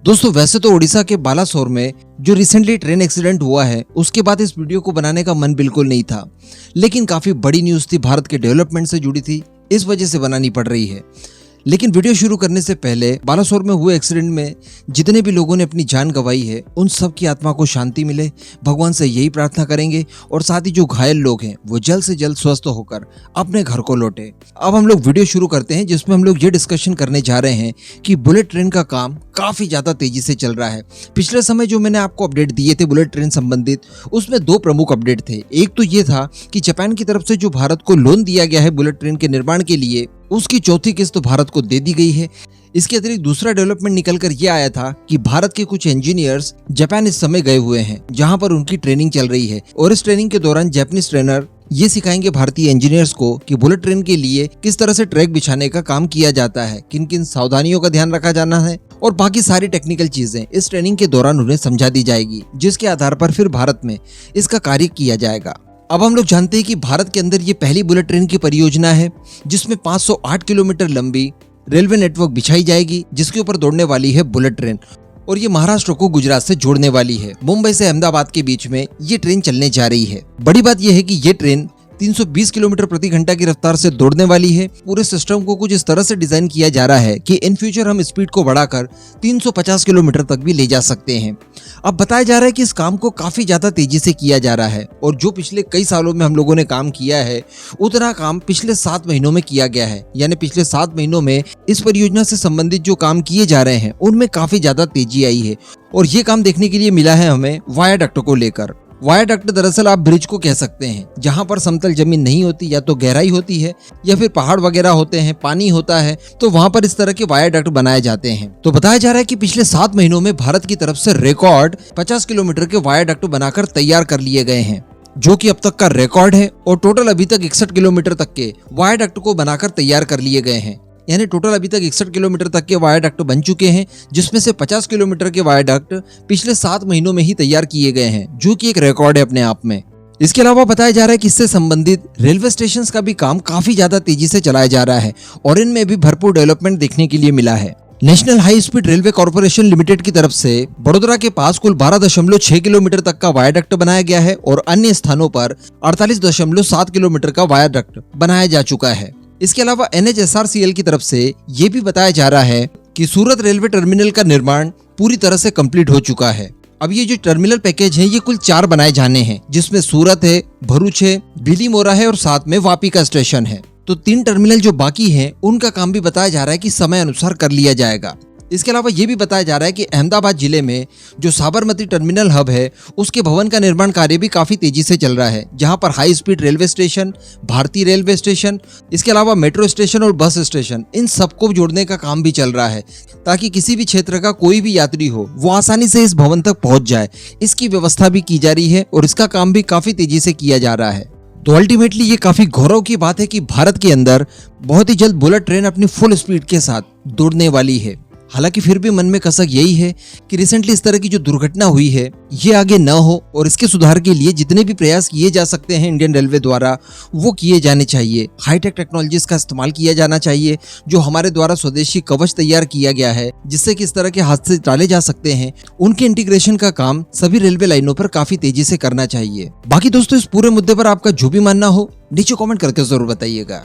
दोस्तों वैसे तो ओडिशा के बालासोर में जो रिसेंटली ट्रेन एक्सीडेंट हुआ है उसके बाद इस वीडियो को बनाने का मन बिल्कुल नहीं था, लेकिन काफी बड़ी न्यूज थी, भारत के डेवलपमेंट से जुड़ी थी, इस वजह से बनानी पड़ रही है। लेकिन वीडियो शुरू करने से पहले बालासोर में हुए एक्सीडेंट में जितने भी लोगों ने अपनी जान गंवाई है उन सब की आत्मा को शांति मिले, भगवान से यही प्रार्थना करेंगे और साथ ही जो घायल लोग हैं वो जल्द से जल्द स्वस्थ होकर अपने घर को लौटे। अब हम लोग वीडियो शुरू करते हैं जिसमें हम लोग ये डिस्कशन करने जा रहे हैं कि बुलेट ट्रेन का काम काफी ज्यादा तेजी से चल रहा है। पिछले समय जो मैंने आपको अपडेट दिए थे बुलेट ट्रेन संबंधित, उसमें दो प्रमुख अपडेट थे। एक तो ये था कि जापान की तरफ से जो भारत को लोन दिया गया है बुलेट ट्रेन के निर्माण के लिए, उसकी चौथी किस्त तो भारत को दे दी गई है। इसके अतिरिक्त दूसरा डेवलपमेंट निकलकर यह आया था कि भारत के कुछ इंजीनियर्स जापान इस समय गए हुए हैं जहां पर उनकी ट्रेनिंग चल रही है और इस ट्रेनिंग के दौरान जापानीज ट्रेनर ये सिखाएंगे भारतीय इंजीनियर्स को कि बुलेट ट्रेन के लिए किस तरह से ट्रैक बिछाने का काम किया जाता है, किन किन सावधानियों का ध्यान रखा जाना है और बाकी सारी टेक्निकल चीजें इस ट्रेनिंग के दौरान उन्हें समझा दी जाएगी, जिसके आधार पर फिर भारत में इसका कार्य किया जाएगा। अब हम लोग जानते हैं कि भारत के अंदर ये पहली बुलेट ट्रेन की परियोजना है जिसमें 508 किलोमीटर लंबी रेलवे नेटवर्क बिछाई जाएगी, जिसके ऊपर दौड़ने वाली है बुलेट ट्रेन और ये महाराष्ट्र को गुजरात से जोड़ने वाली है। मुंबई से अहमदाबाद के बीच में ये ट्रेन चलने जा रही है। बड़ी बात यह है कि ये ट्रेन 320 किलोमीटर प्रति घंटा की रफ्तार से दौड़ने वाली है। पूरे सिस्टम को कुछ इस तरह से डिजाइन किया जा रहा है कि इन फ्यूचर हम स्पीड को बढ़ाकर 350 किलोमीटर तक भी ले जा सकते हैं। अब बताया जा रहा है कि इस काम को काफी ज्यादा तेजी से किया जा रहा है और जो पिछले कई सालों में हम लोगों ने काम किया है उतना काम पिछले 7 महीनों में किया गया है। यानी पिछले 7 महीनों में इस परियोजना से संबंधित जो काम किए जा रहे हैं उनमें काफी ज्यादा तेजी आई है और ये काम देखने के लिए मिला है हमें वायाडक्ट को लेकर। वायाडक्ट दरअसल आप ब्रिज को कह सकते हैं, जहां पर समतल जमीन नहीं होती, या तो गहराई होती है या फिर पहाड़ वगैरह होते हैं, पानी होता है, तो वहां पर इस तरह के वायाडक्ट बनाए जाते हैं। तो बताया जा रहा है कि पिछले 7 महीनों में भारत की तरफ से रिकॉर्ड 50 किलोमीटर के वायाडक्ट बनाकर तैयार कर लिए गए हैं, जो कि अब तक का रिकॉर्ड है। और टोटल अभी तक 61 किलोमीटर तक के वायाडक्ट को बनाकर तैयार कर लिए गए हैं। यानी टोटल अभी तक 61 किलोमीटर तक के वायाडक्ट बन चुके हैं, जिसमें से 50 किलोमीटर के वायाडक्ट पिछले 7 महीनों में ही तैयार किए गए हैं, जो कि एक रिकॉर्ड है अपने आप में। इसके अलावा बताया जा रहा है कि इससे संबंधित रेलवे स्टेशन का भी काम काफी ज्यादा तेजी से चलाया जा रहा है और इनमें भी भरपूर डेवलपमेंट देखने के लिए मिला है। National high speed railway corporation limited की तरफ से बड़ोदरा के पास कुल 12.6 किलोमीटर तक का वायाडक्ट बनाया गया है और अन्य स्थानों पर 48.7 किलोमीटर का वायाडक्ट बनाया जा चुका है। इसके अलावा NHSRCL की तरफ से ये भी बताया जा रहा है कि सूरत रेलवे टर्मिनल का निर्माण पूरी तरह से कंप्लीट हो चुका है। अब ये जो टर्मिनल पैकेज है ये कुल 4 बनाए जाने हैं, जिसमें सूरत है, भरूच है, बिलीमोरा है और साथ में वापी का स्टेशन है। तो 3 टर्मिनल जो बाकी हैं उनका काम भी बताया जा रहा है कि समय अनुसार कर लिया जाएगा। इसके अलावा ये भी बताया जा रहा है कि अहमदाबाद जिले में जो साबरमती टर्मिनल हब है उसके भवन का निर्माण कार्य भी काफी तेजी से चल रहा है, जहां पर हाई स्पीड रेलवे स्टेशन, भारतीय रेलवे स्टेशन, इसके अलावा मेट्रो स्टेशन और बस स्टेशन, इन सबको जोड़ने का काम भी चल रहा है, ताकि किसी भी क्षेत्र का कोई भी यात्री हो वो आसानी से इस भवन तक पहुंच जाए। इसकी व्यवस्था भी की जा रही है और इसका काम भी काफी तेजी से किया जा रहा है। तो अल्टीमेटली ये काफी गौरव की बात है कि भारत के अंदर बहुत ही जल्द बुलेट ट्रेन अपनी फुल स्पीड के साथ दौड़ने वाली है। हालांकि फिर भी मन में कसक यही है कि रिसेंटली इस तरह की जो दुर्घटना हुई है ये आगे न हो और इसके सुधार के लिए जितने भी प्रयास किए जा सकते हैं इंडियन रेलवे द्वारा वो किए जाने चाहिए। हाईटेक टेक्नोलॉजीज का इस्तेमाल किया जाना चाहिए, जो हमारे द्वारा स्वदेशी कवच तैयार किया गया है जिससे कि इस तरह के हादसे टाले जा सकते हैं, उनके इंटीग्रेशन का काम सभी रेलवे लाइनों पर काफी तेजी से करना चाहिए। बाकी दोस्तों इस पूरे मुद्दे पर आपका जो भी मानना हो नीचे कॉमेंट करके जरूर बताइएगा।